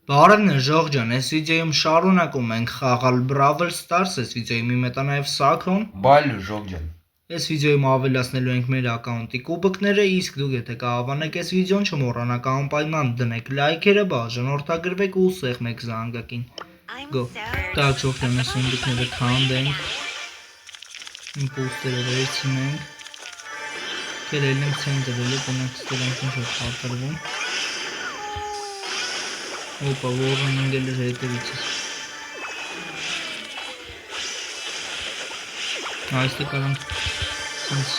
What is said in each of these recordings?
Բարևներ Ժողջան, այս վիդեոյում շարունակում ենք խաղալ Brawl Stars, այս վիդեոյի մի մետա նաև Սաքոն։ Բայլու Ժողջան։ Այս վիդեոյում ավելացնելու ենք մեր ակաունտի կուբկները, իսկ դուք եթե կհավանեք այս վիդեոն, չմոռանաք անպայման դնեք լայքերը, բաժանորդագրվեք ու սեղմեք զանգակին։ Go։ Так, Ժողջան, այս սունդուկները քանդենք։ Իմպուլսները վերցնենք։ Կերել ենք ցենտրը, տնենք ստրանք ինչ-որ խաթարվում։ Opa, Warren gelir հետևիցս։ Այստեղ կարանք սենց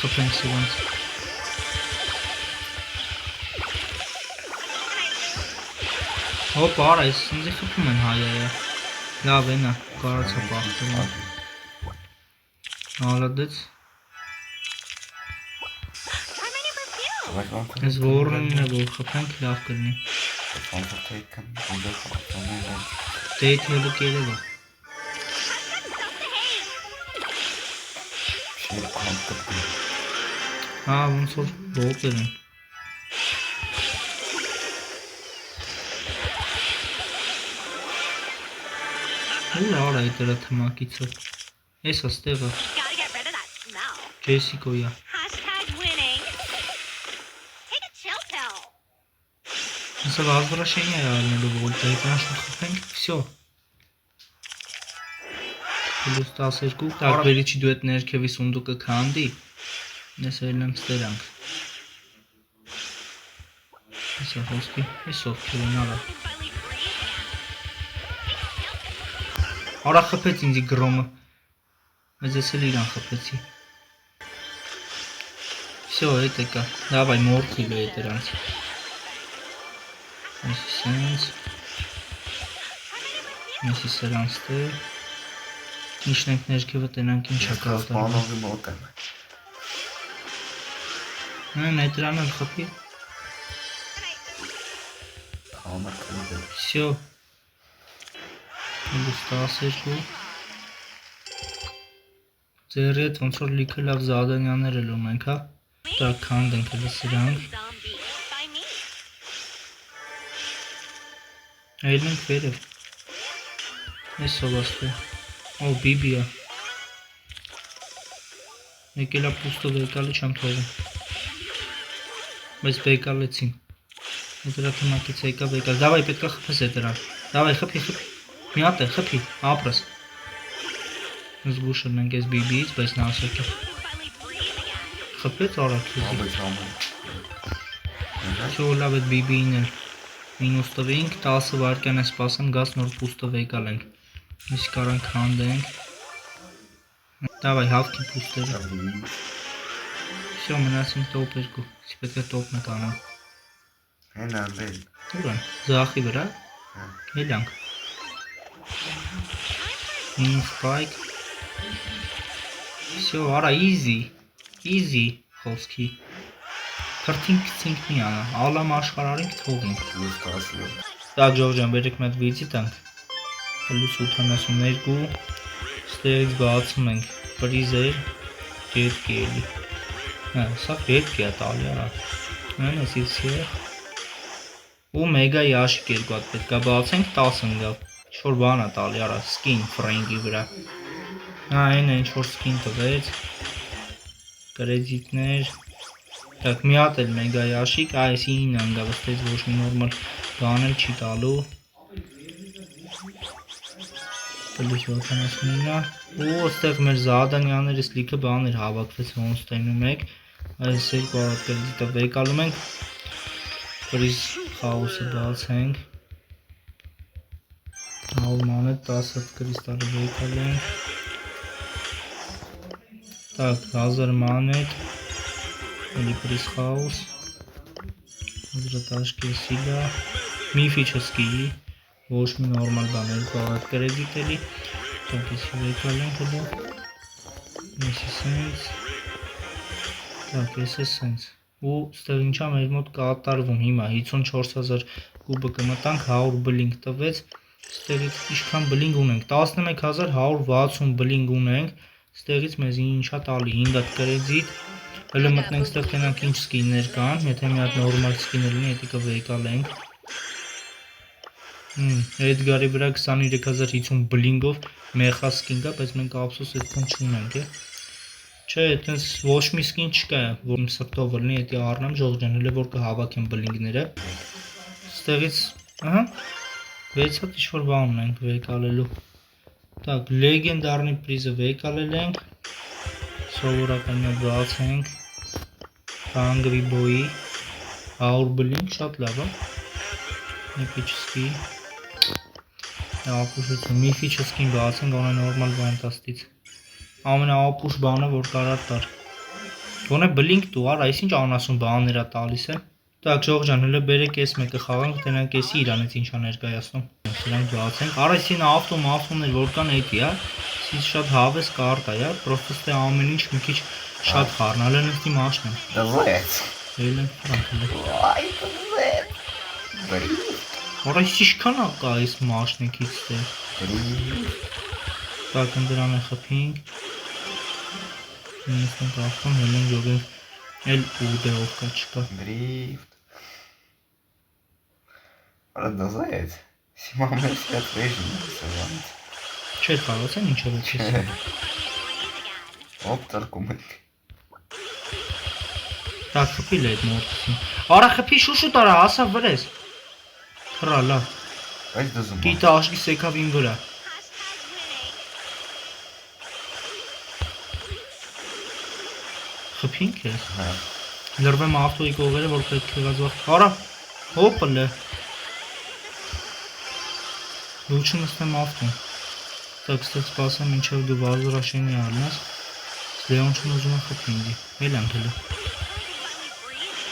խփենք սրանց։ Հոպա, արա, այս սնձի խփում են հայայա։ Լավ ենա, կարացա պաղթում։ Հալադեց։ Այս Warren-ն է, որ խփենք, լավ կլնի։ Դեյթ հելը կերել է։ Ոնց որ բոտեր են։ Ուր արա է դրա թմակիցը։ Ես աստեղը։ Ջեսիկոյա։ Հեսա возвращение արնելու վոլտա, հետան շուտ խփենք, всё։ Պլյուս 12, так, վերիչի դու էդ ներքևի սունդուկը քանդի, ես ելնեմ ստերանք։ Հեսա հոսքի, հեսով քերին արա։ Արա խփեց ինձի գրոմը, մեզ ես էլ իրան խփեցի։ Всё, հետ եկա, դավայ մորքիլ է հետ երանց։ Այսինց Մեսի սրանց տեր Իշնենք ներքևը տենանք ինչա կատարում Նետրան էլ խպի Всё Պլյուս 12 Ձերի հետ ոնց որ լիքը լավ զադանյաներ էլ ունենք, հա Դա քանդենք էլ սրանք Այլենք վերև Ես սովաստը Օ, բիբիա Եկելա պուստով եկալի չամ թողում Բայց բեկալեցին Դրա թմակից եկա բեկալ Դավայ պետքա խպես է դրան Դավայ խպի Մի հատ է խպի ապրս Զգուշն ենք ես բիբիից բայց նա ասոք է Խպեց արաք Չո լավ էդ բիբիին էլ Մինուս տվենք, 10 վարկյան է սպասեմ, գազ նոր պուստով եկալ ենք Իսկ կարանք հանդենք Դավայ, հավքի պուստերը Всё, մնացինք տոպ 2 Իսկ պետք է տոպն է կանեմ Հեն ամբել Ուր են, զախի վրա Հելանք Մինուս պայք Всё, արա, easy խոսքի Քրթինք կցինք մի անա, ալամ աշխարարինք թողինք Տակ ժողջան, բերեք մետ վիծիտ ենք Պլյուս 82 Ստեղից բացում ենք պրիզեր Գետքի էլի Սա գետքի է տալի արա Մեն ես իսի է Ու մեգա յաշիկ երկու հատ պետք է բացենք 10 ընգավ Ինչ-որ բան է տալի արա, սկին ֆրենգի վրա Այն է ինչ-որ սկին տվեց Կրեդիտներ Так, մի հատ էլ մեգա յաշիկ, այս 9 անգա վստեց ոչ մի նորմալ բան էլ չի տալու Պլյուս 79 ու ստեղ մեր զադանյաներս լիքը բաներ հավաքվեց ոնց տենում եք Այս երկու առատ կրդիտը վեկալում ենք Պրիզ խաուսը բացենք Ալման է 10 հատ կրիստալը վեկալ ենք Так, 1000 մանետ Էլի պրիս խաուս Զրատաշկի սիլա Միֆիչսկի Ոչ մի նորմալ բան երկու առատ կրեդիտ էլի Так, եսի վեկալ ենք հլո Եսի սենց Так, եսի սենց Ու ստեղ ինչա մեր մոտ կատարվում հիմա 54,000 կուբը կմտանք 100 բլինք տվեց Ստեղից իշքան բլինք ունենք 11160 բլինք ունենք Ստեղից մեզ ինչա տալի 5 հատ կրեդիտ Հələ մտնենք ստեղ տենանք ինչ սկիններ կան, եթե մի հատ նորմալ սկիներ լինի, հետի կվեկալենք Էդգարի վրա 23050 բլինգով մեխա սկին կա, բայց մենք ափսոս այդքան չունենք, է։ Չէ, այդպես ոչ մի սկին չկա, որ իմ սրտով լինի, էդի առնեմ ժողջան, հələ որ կհավաքեմ բլինգները։ Ստեղից, ահա, 6 հատ ինչ-որ բան ունենք վեկալելու։ Так, լեգենդարնի պրիզը վեկալել ենք։ Սովորական մի բացենք։ Angry Boy-ի 100 բլինգ, շատ լավ է։ Էպիչսկի ապուշություն, միֆիչսկին բացենք, գոնե նորմալ բանտաստից։ Ամենաապուշ բանը, որ կարար տար։ Գոնե բլինք տուար, այսինչ անասուն բաներ է տալիս է։ Так, ժողջան, հələ բերեք էս մեկը խաղանք, տենանք էսի իրանից ինչ է ներկայացնում։ Սրանք բացենք։ Արայսին ավտոմներ որ կան էդի, հա։ Սից շատ հավես կարտ է, հա, պրոստը ստե ամեն ինչ մի քիչ շատ խառնալ են էստի մաշնեն։ Դվեց։ Էլեն ֆրանքել։ Այ դվեց։ Արայս ինչքան է կա այս մաշնեքից դե։ Так, ընդրանը խփինք։ Նստենք ավտոն, հելենք ժողենք էլ ուդեով կա չկա։ Դրիֆտ։ Արա դվեց։ Հիմա մեր շատ վեժին է սրանց։ Չէր կարողացան ինչով է չես։ Ոպ տրկում ենք։ Так, խփիլ է այդ մորտին։ Արա խփի շուշուտ արա, ասա վրես։ Խրա լավ։ Բայց դզում։ Գիտա աշկի սեկավ իմ վրա։ Խփինք է։ Հա։ Լրվեմ ավտոյի կողերը, որ պետք է եղած վաղ։ Արա, հոպլը։ Լուչը նստեմ ավտոն։ Так, ստեղ սպասեմ մինչև դու վազրաշենի առնես։ Լեոն չն ուզում է խփինգի։ Էլ եմ հելը։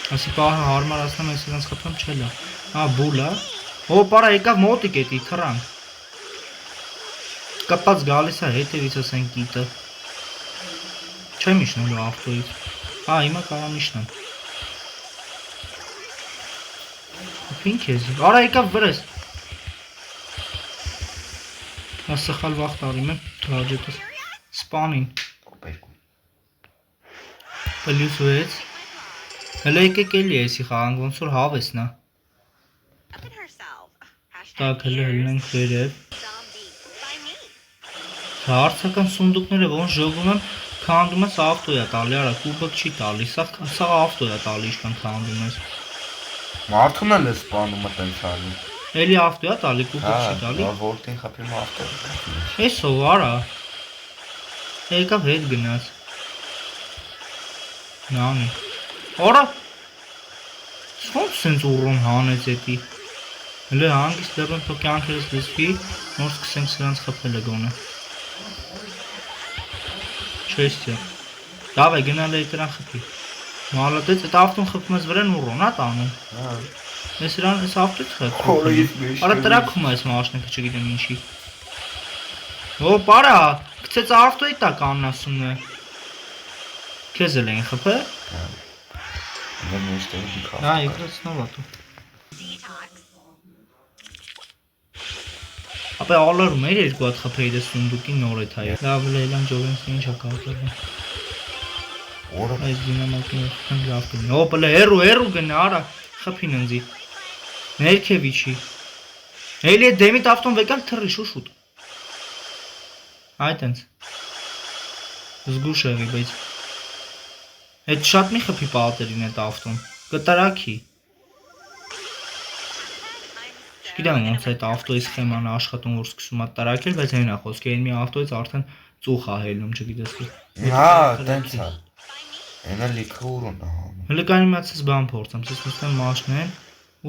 Ասի պահը հարմարացնեմ այս իրենց խփեմ չելա։ Հա, բուլա։ Հոպ, արա եկավ մոտիկ էտի թռան։ Կապած գալիս է հետևից ասեն կիտը։ Չեմ իշնելու ավտոյից։ Հա, հիմա կարամ իշնեմ։ Խփինք եզի։ Արա եկավ վրես։ Նա սխալ վաղ տարիմ է, թրաջետս սպանին։ Պլյուս 6 Հələ եկեք էլի էսի խաղանք, ոնց որ հավեսն է։ Так, հələ հելնենք վերև։ Հարցական սունդուկները ոնց ժողում եմ, քանդում ես ավտոյ է տալի, արա կուբոտ չի տալի, սա ավտոյ է տալի, իշքան քանդում ես։ Մարդուն էլ է սպանում է տենց ալի։ Էլի ավտոյ է տալի, կուբոտ չի տալի։ Հա, որտին խփիմ ավտո։ Էսով արա։ Եկավ հետ գնաց։ Նանի։ Արա։ Ոնց սենց ուռուն հանեց էտի։ Հələ հանգիստ դեռն թո կյանքերս լսվի, նոր սկսենք սրանց խփելը գոնե։ Չեստյա։ Դավ է գնալ է դրան խփի։ Մալատեց այդ ավտոն խփում ես վրան ուռուն, հա տանում։ Հա։ Ես իրան այս ավտոից խփում։ Խորից մեջ։ Արա տրակում է այս մաշնիկը, չգիտեմ ինչի։ Հոպ, արա, գցեց ավտոյի տակ աննասում է։ Քեզ էլ են խփը։ Դեռ մեջտեղ դիքա։ Հա, եկրացնով ատու։ Ապա ալարում էր երկու հատ խփեի դե սունդուկի նոր է թայ։ Լավ լեյլան ջովենս ինչ է կապել։ Օրը Այս դինամիկն խփեն լավ կլինի։ Հոպ, լե հերու գնա, արա, խփին ընձի։ Ներքևիչի։ Էլի է դեմիտ ավտոն վեկալ թռի շուշուտ։ Այ տենց։ Զգուշ եղի, բայց այդ շատ մի խփի պատերին այդ ավտոն։ Կտրակի։ Չգիտեմ ոնց այդ ավտոյի սխեման աշխատում որ սկսում է տարակել, բայց հենա խոսքի այն մի ավտոյից արդեն ծուխ է հելնում, չգիտես դու։ Հա, տենց է։ Այնա լիքը ուրուն է։ Հələ կանիմացից բան փորձեմ, ես նստեմ մաշնեն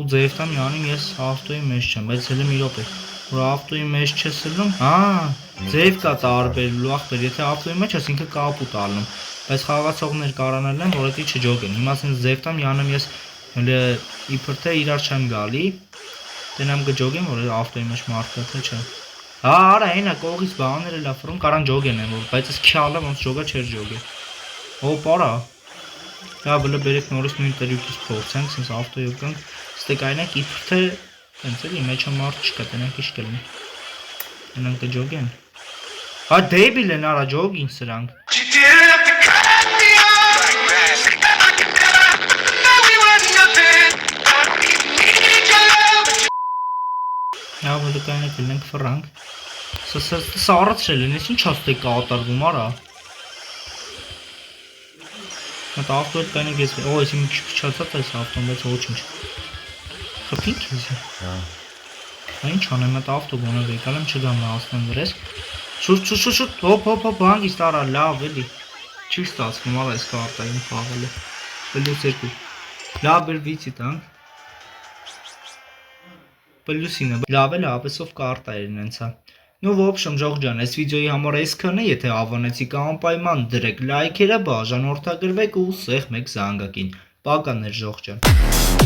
ու ձև տամ յանիմ ես ավտոյի մեջ չեմ, բայց հələ մի րոպե։ Որ ավտոյի մեջ չես լնում, հա, ձև կա տարբեր լուախբեր, եթե ավտոյի մեջ ես ինքը կապուտ ալնում, բայց խաղացողներ կարանել են, որ էդի չջոգեն։ Հիմա ասենց ձև տամ յանիմ ես հələ իբր թե իրար չեմ գալի, տենամ կջոգեմ, որ ավտոյի մեջ մարդ կա թե չէ։ Հա, արա, այնա կողից բաներ էլ ապրում, կարան ջոգեն են, որ բայց ես քյալը ոնց ջոգա չէր ջոգե։ Հոպ, արա։ Հա, բլը բերեք նորից նույն տերյութից փորձենք, սենց ավտոյով գանք, ստեկ այնակ իբր թե տենց էլի մեջը մարդ չկա, տենանք իշ կլինի։ Տենանք կջոգեն։ Հա, դեբիլ են արա, ջոգին սրանք։ Դեկային հետ ենք ֆրանկ։ Սա առաջել են, ինչ աստե կատարվում արա։ Մտ ավտոյդ կայնը գես, օ, ես իմ քիչ փչացած այս ավտոն, բայց ոչինչ։ Խփին քեզ։ Հա։ Ինչ անեմ, մտ ավտո գոնը եկալ եմ չգամ նահասնեմ վրես։ Շուտ, հոп, հանգիստ արա, լավ էլի։ Չի ստացվում, ալ այս կարտային խաղալը։ Պլյուս 2։ Լավ էր վիցի տանք։ Պլյուսինը, լավ էլ ապեսով կարտա էր նենցա։ Ну, в общем, Ժողջան, այս վիդեոյի համար այսքանը, եթե հավանեցիք անպայման դրեք լայքերը, բաժանորդագրվեք ու սեղմեք զանգակին։ Պականներ Ժողջան։